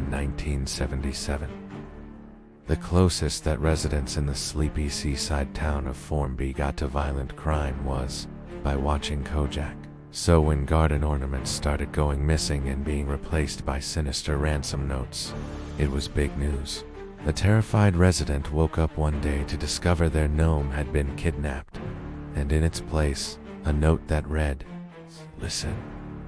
in 1977. The closest that residents in the sleepy seaside town of Formby got to violent crime was by watching Kojak. So when garden ornaments started going missing and being replaced by sinister ransom notes, it was big news. The terrified resident woke up one day to discover their gnome had been kidnapped, and in its place, a note that read, "Listen,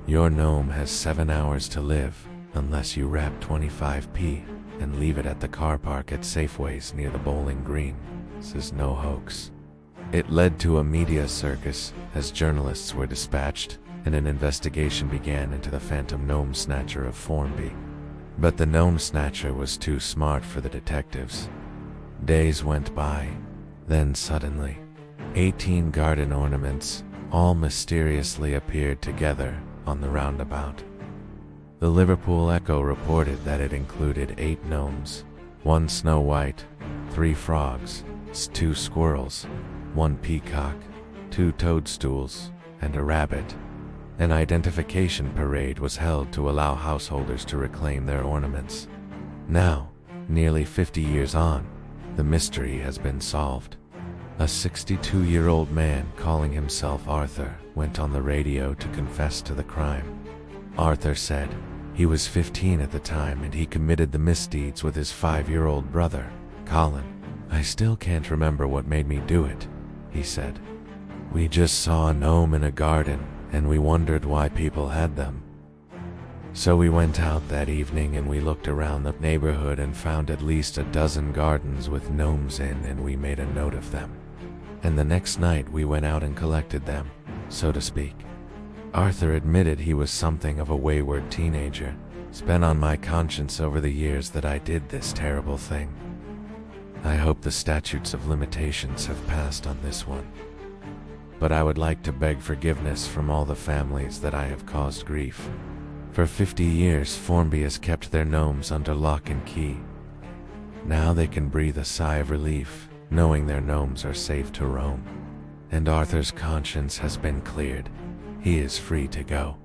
your gnome has 7 hours to live unless you wrap 25p and leave it at the car park at Safeways near the bowling green." This is no hoax. It led to a media circus as journalists were dispatched and an investigation began into the Phantom Gnome Snatcher of Formby. But the Gnome Snatcher was too smart for the detectives. Days went by. Then suddenly, 18 garden ornaments all mysteriously appeared together on the roundabout. The Liverpool Echo reported that it included 8 gnomes, 1 Snow White, 3 frogs, 2 squirrels, 1 peacock, 2 toadstools, and a rabbit. An identification parade was held to allow householders to reclaim their ornaments. Now, nearly 50 years on, the mystery has been solved. A 62-year-old man calling himself Arthur went on the radio to confess to the crime. Arthur said he was 15 at the time and he committed the misdeeds with his 5-year-old brother, Colin. "I still can't remember what made me do it," he said. "We just saw a gnome in a garden and we wondered why people had them. So we went out that evening and we looked around the neighborhood and found at least a dozen gardens with gnomes in, and we made a note of them. And the next night we went out and collected them, so to speak." Arthur admitted he was something of a wayward teenager. "It's been on my conscience over the years that I did this terrible thing. I hope the statutes of limitations have passed on this one. But I would like to beg forgiveness from all the families that I have caused grief. For 50 years, Formby has kept their gnomes under lock and key. Now they can breathe a sigh of relief, knowing their gnomes are safe to roam. And Arthur's conscience has been cleared. He is free to go."